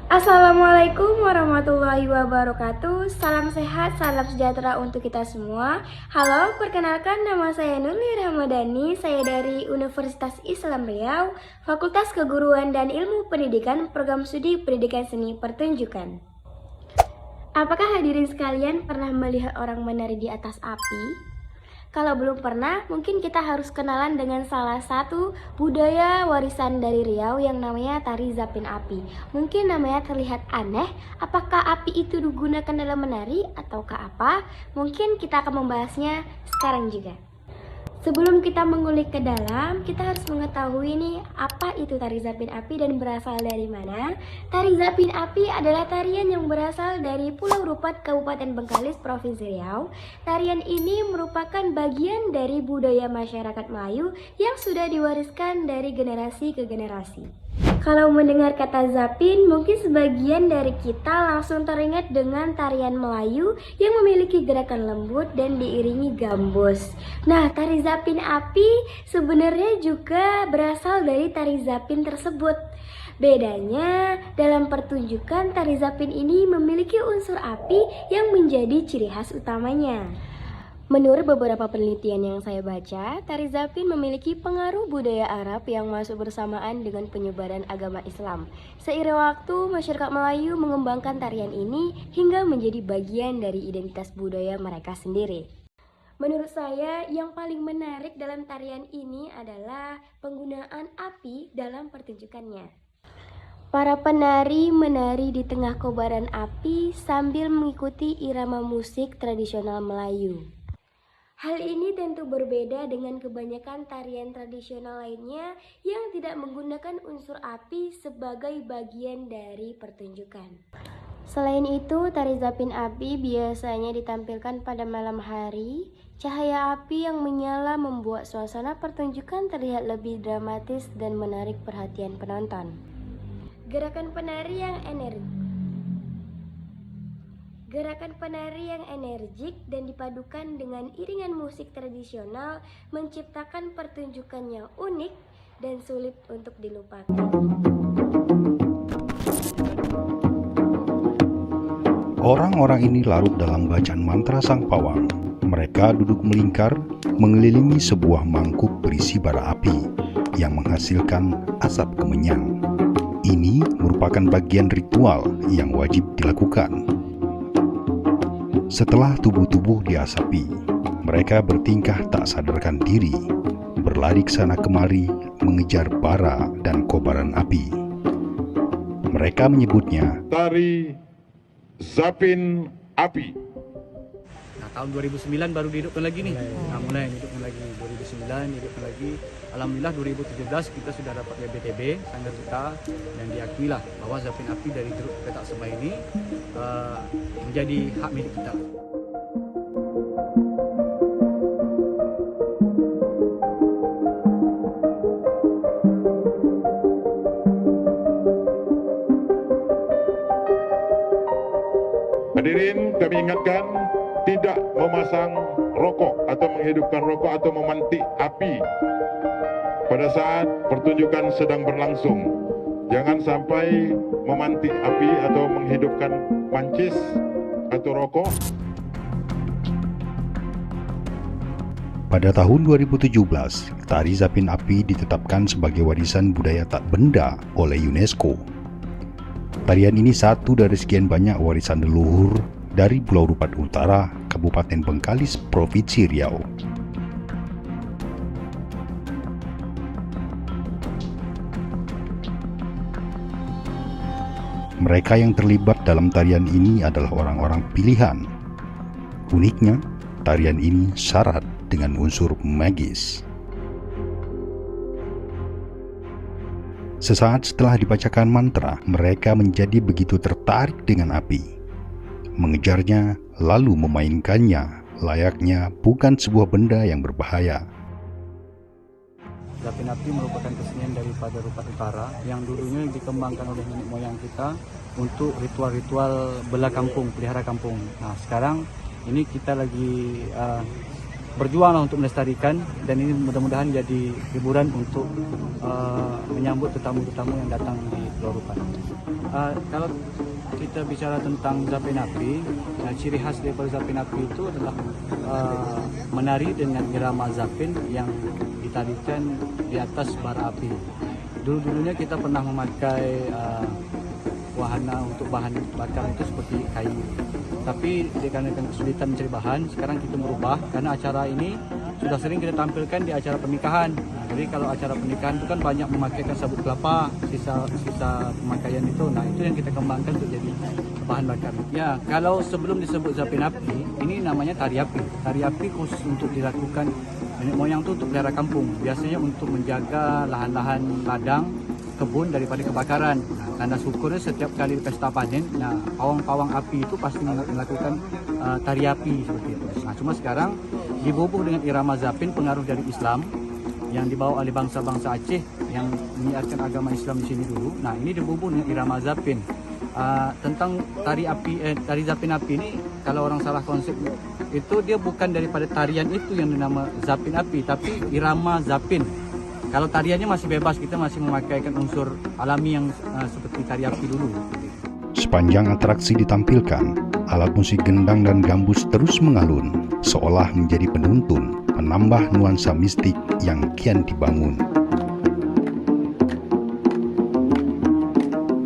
Assalamualaikum warahmatullahi wabarakatuh. Salam sehat, salam sejahtera untuk kita semua. Halo, perkenalkan nama saya Nurli Ramadhani. Saya dari Universitas Islam Riau, Fakultas Keguruan dan Ilmu Pendidikan, Program Studi Pendidikan Seni Pertunjukan. Apakah hadirin sekalian pernah melihat orang menari di atas api? Kalau belum pernah, mungkin kita harus kenalan dengan salah satu budaya warisan dari Riau yang namanya tari zapin api. Mungkin namanya terlihat aneh, apakah api itu digunakan dalam menari ataukah apa? Mungkin kita akan membahasnya sekarang juga. Sebelum kita mengulik ke dalam, kita harus mengetahui nih apa itu tari zapin api dan berasal dari mana. Tari zapin api adalah tarian yang berasal dari Pulau Rupat, Kabupaten Bengkalis, Provinsi Riau. Tarian ini merupakan bagian dari budaya masyarakat Melayu yang sudah diwariskan dari generasi ke generasi. Kalau mendengar kata zapin, mungkin sebagian dari kita langsung teringat dengan tarian Melayu yang memiliki gerakan lembut dan diiringi gambus. Nah, tari zapin api sebenarnya juga berasal dari tari zapin tersebut. Bedanya, dalam pertunjukan tari zapin ini memiliki unsur api yang menjadi ciri khas utamanya. Menurut beberapa penelitian yang saya baca, tari zapin memiliki pengaruh budaya Arab yang masuk bersamaan dengan penyebaran agama Islam. Seiring waktu, masyarakat Melayu mengembangkan tarian ini hingga menjadi bagian dari identitas budaya mereka sendiri. Menurut saya, yang paling menarik dalam tarian ini adalah penggunaan api dalam pertunjukannya. Para penari menari di tengah kobaran api sambil mengikuti irama musik tradisional Melayu. Hal ini tentu berbeda dengan kebanyakan tarian tradisional lainnya yang tidak menggunakan unsur api sebagai bagian dari pertunjukan. Selain itu, tari zapin api biasanya ditampilkan pada malam hari. Cahaya api yang menyala membuat suasana pertunjukan terlihat lebih dramatis dan menarik perhatian penonton. Gerakan penari yang energik dan dipadukan dengan iringan musik tradisional menciptakan pertunjukan yang unik dan sulit untuk dilupakan. Orang-orang ini larut dalam bacaan mantra sang pawang. Mereka duduk melingkar, mengelilingi sebuah mangkuk berisi bara api yang menghasilkan asap kemenyang. Ini merupakan bagian ritual yang wajib dilakukan. Setelah tubuh-tubuh diasapi, mereka bertingkah tak sadarkan diri, berlari ke sana kemari mengejar bara dan kobaran api. Mereka menyebutnya tari zapin api. Nah, tahun 2009 baru dihidupkan lagi nih. Mulai dihidupkan lagi 2009 dihidupkan lagi. Alhamdulillah 2017 kita sudah dapat BTB sanggar kita dan diakuilah bahwa zapin api dari Jeruk Petak Semai ini menjadi hak milik kita. Hadirin, kami ingatkan tidak memasang rokok atau menghidupkan rokok atau memantik api pada saat pertunjukan sedang berlangsung. Jangan sampai memantik api atau menghidupkan mancis atau rokok. Pada tahun 2017, tari zapin api ditetapkan sebagai warisan budaya tak benda oleh UNESCO. Tarian ini satu dari sekian banyak warisan leluhur dari Pulau Rupat Utara, Kabupaten Bengkalis, Provinsi Riau. Mereka yang terlibat dalam tarian ini adalah orang-orang pilihan. Uniknya, tarian ini syarat dengan unsur magis. Sesaat setelah dibacakan mantra, mereka menjadi begitu tertarik dengan api. Mengejarnya, lalu memainkannya, layaknya bukan sebuah benda yang berbahaya. Zapin api merupakan kesenian daripada Rupat Utara yang dulunya dikembangkan oleh nenek moyang kita untuk ritual-ritual bela kampung, pelihara kampung. Nah, sekarang ini kita lagi berjuang untuk melestarikan, dan ini mudah-mudahan jadi hiburan untuk menyambut tetamu-tetamu yang datang di Pulau Rupan. Kalau kita bicara tentang Zapin Api, ciri khas daripada Zapin Api itu adalah menari dengan irama Zapin yang ditarikan di atas bara api. Dulu-dulunya kita pernah memakai wahana untuk bahan bakar itu seperti kayu. Tapi dikarenakan kesulitan mencari bahan, sekarang kita merubah karena acara ini sudah sering kita tampilkan di acara pernikahan. Nah, jadi kalau acara pernikahan itu kan banyak memakaikan sabut kelapa, sisa pemakaian itu. Nah, itu yang kita kembangkan untuk jadi bahan bakar. Ya, kalau sebelum disebut Zapin Api, ini namanya tari api. Tari api khusus untuk dilakukan nenek moyang itu untuk pelihara kampung. Biasanya untuk menjaga lahan-lahan ladang, kebun daripada kebakaran. Nah, tanda syukurnya setiap kali pesta panen, nah pawang-pawang api itu pasti melakukan tari api seperti itu. Nah, cuma sekarang dibubuh dengan irama Zapin, pengaruh dari Islam yang dibawa oleh bangsa-bangsa Aceh yang menyiarkan agama Islam di sini dulu. Nah, ini dibubuh dengan irama Zapin. Tentang tari Zapin Api ini, kalau orang salah konsep itu, dia bukan daripada tarian itu yang dinama Zapin Api, tapi irama Zapin. Kalau tariannya masih bebas, kita masih memakaikan unsur alami yang seperti tari api dulu. Sepanjang atraksi ditampilkan, alat musik gendang dan gambus terus mengalun, seolah menjadi penuntun, penambah nuansa mistik yang kian dibangun.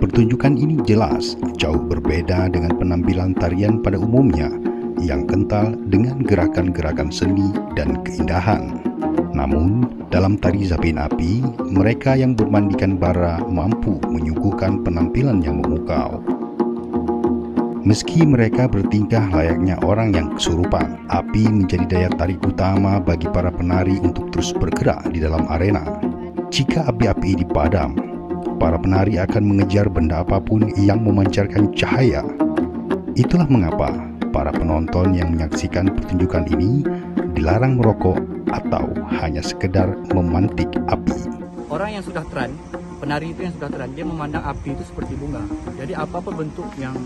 Pertunjukan ini jelas jauh berbeda dengan penampilan tarian pada umumnya, yang kental dengan gerakan-gerakan seni dan keindahan. Namun, dalam tari Zapin Api, mereka yang bermandikan bara mampu menyuguhkan penampilan yang memukau. Meski mereka bertingkah layaknya orang yang kesurupan, api menjadi daya tarik utama bagi para penari untuk terus bergerak di dalam arena. Jika api-api dipadam, para penari akan mengejar benda apapun yang memancarkan cahaya. Itulah mengapa para penonton yang menyaksikan pertunjukan ini dilarang merokok atau hanya sekedar memantik api. Orang yang sudah tren, penari itu yang sudah tren, dia memandang api itu seperti bunga. Jadi apa-apa bentuk yang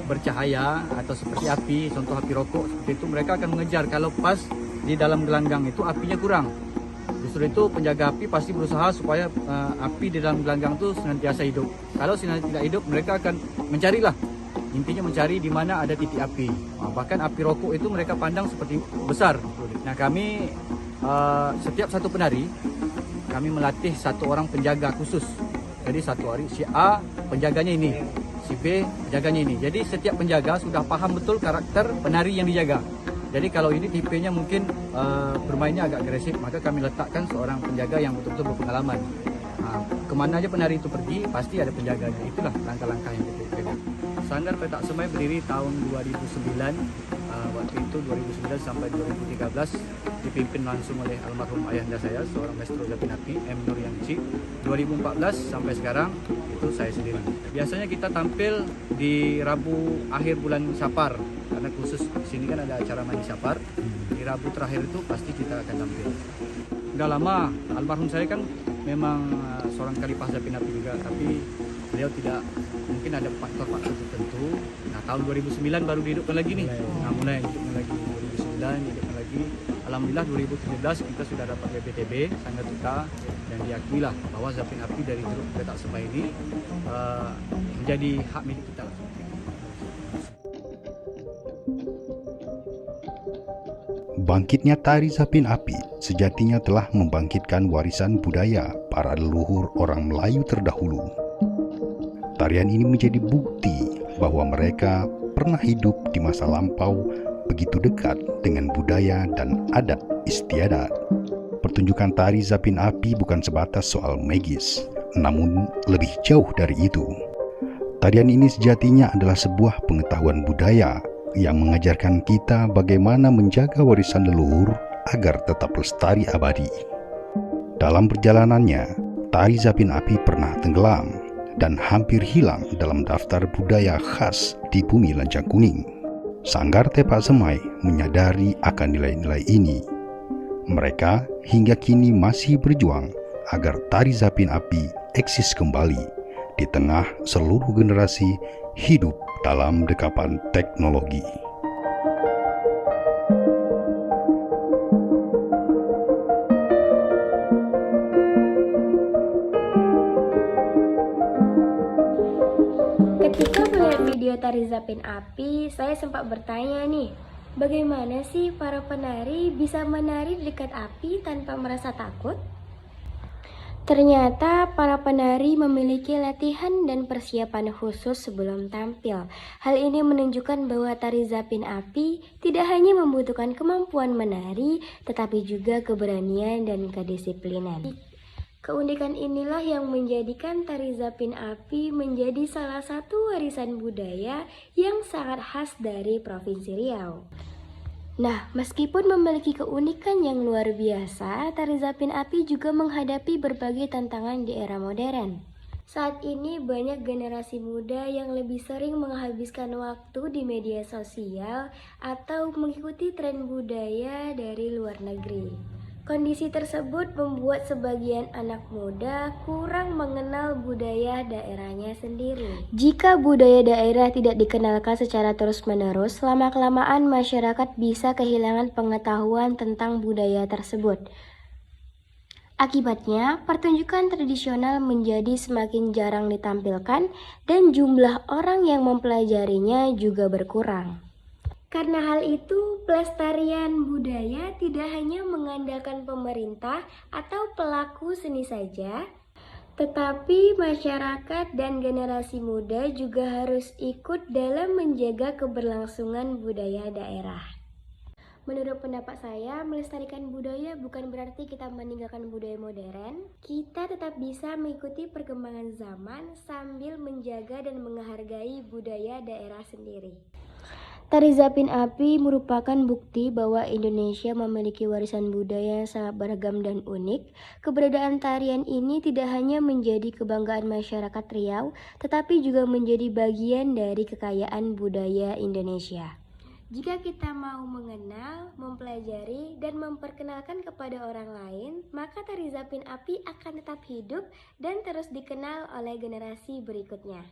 bercahaya atau seperti api, contoh api rokok seperti itu, mereka akan mengejar. Kalau pas di dalam gelanggang itu apinya kurang, justru itu penjaga api pasti berusaha supaya api di dalam gelanggang itu senantiasa hidup. Kalau senantiasa tidak hidup, mereka akan mencarilah. Intinya mencari di mana ada titik api. Bahkan api rokok itu mereka pandang seperti besar. Nah, kami setiap satu penari, kami melatih satu orang penjaga khusus. Jadi satu hari si A penjaganya ini, si B penjaganya ini. Jadi setiap penjaga sudah paham betul karakter penari yang dijaga. Jadi kalau ini tipenya mungkin bermainnya agak agresif, maka kami letakkan seorang penjaga yang betul-betul berpengalaman. Kemana aja penari itu pergi, pasti ada penjaganya. Itulah langkah-langkah yang kita pegang. Sanggar Petak Semai berdiri tahun 2009. Waktu itu 2009 sampai 2013 dipimpin langsung oleh almarhum ayahanda saya, seorang maestro Zapin Api, M. Nuryanci. 2014 sampai sekarang itu saya sendiri. Biasanya kita tampil di Rabu akhir bulan Sapar, karena khusus di sini kan ada acara mandi Sapar. Di Rabu terakhir itu pasti kita akan tampil. Udah lama, almarhum saya kan memang seorang kalipah Zapin Api juga, tapi beliau tidak, mungkin ada faktor-faktor tertentu. Nah, tahun 2009 baru dihidupkan lagi nih. Nah, mulai dihidupkan lagi 2009, dihidupkan lagi. Alhamdulillah 2017 kita sudah dapat BPTB, Sanggar Duta, dan diakuilah bahwa Zapin Api dari Teluk Petak Semai ini menjadi hak milik kita. Bangkitnya tari Zapin Api sejatinya telah membangkitkan warisan budaya para leluhur orang Melayu terdahulu. Tarian ini menjadi bukti bahwa mereka pernah hidup di masa lampau begitu dekat dengan budaya dan adat istiadat. Pertunjukan tari Zapin Api bukan sebatas soal magis, namun lebih jauh dari itu. Tarian ini sejatinya adalah sebuah pengetahuan budaya yang mengajarkan kita bagaimana menjaga warisan leluhur agar tetap lestari abadi. Dalam perjalanannya, tari Zapin Api pernah tenggelam dan hampir hilang dalam daftar budaya khas di bumi Lancang Kuning. Sanggar Tepak Semai menyadari akan nilai-nilai ini. Mereka hingga kini masih berjuang agar tari Zapin Api eksis kembali di tengah seluruh generasi hidup dalam dekapan teknologi. Ketika melihat video tari Zapin Api, saya sempat bertanya nih, bagaimana sih para penari bisa menari di dekat api tanpa merasa takut? Ternyata para penari memiliki latihan dan persiapan khusus sebelum tampil. Hal ini menunjukkan bahwa tari Zapin Api tidak hanya membutuhkan kemampuan menari, tetapi juga keberanian dan kedisiplinan. Keunikan inilah yang menjadikan tari Zapin Api menjadi salah satu warisan budaya yang sangat khas dari Provinsi Riau. Nah, meskipun memiliki keunikan yang luar biasa, tari Zapin Api juga menghadapi berbagai tantangan di era modern. Saat ini banyak generasi muda yang lebih sering menghabiskan waktu di media sosial atau mengikuti tren budaya dari luar negeri. Kondisi tersebut membuat sebagian anak muda kurang mengenal budaya daerahnya sendiri. Jika budaya daerah tidak dikenalkan secara terus-menerus, lama-kelamaan masyarakat bisa kehilangan pengetahuan tentang budaya tersebut. Akibatnya, pertunjukan tradisional menjadi semakin jarang ditampilkan dan jumlah orang yang mempelajarinya juga berkurang. Karena hal itu, pelestarian budaya tidak hanya mengandalkan pemerintah atau pelaku seni saja, tetapi masyarakat dan generasi muda juga harus ikut dalam menjaga keberlangsungan budaya daerah. Menurut pendapat saya, melestarikan budaya bukan berarti kita meninggalkan budaya modern. Kita tetap bisa mengikuti perkembangan zaman sambil menjaga dan menghargai budaya daerah sendiri. Tari Zapin Api merupakan bukti bahwa Indonesia memiliki warisan budaya yang sangat beragam dan unik. Keberadaan tarian ini tidak hanya menjadi kebanggaan masyarakat Riau, tetapi juga menjadi bagian dari kekayaan budaya Indonesia. Jika kita mau mengenal, mempelajari, dan memperkenalkan kepada orang lain, maka tari Zapin Api akan tetap hidup dan terus dikenal oleh generasi berikutnya.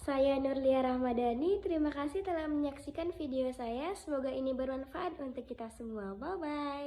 Saya Nurlia Rahmadani, terima kasih telah menyaksikan video saya. Semoga ini bermanfaat untuk kita semua. Bye-bye.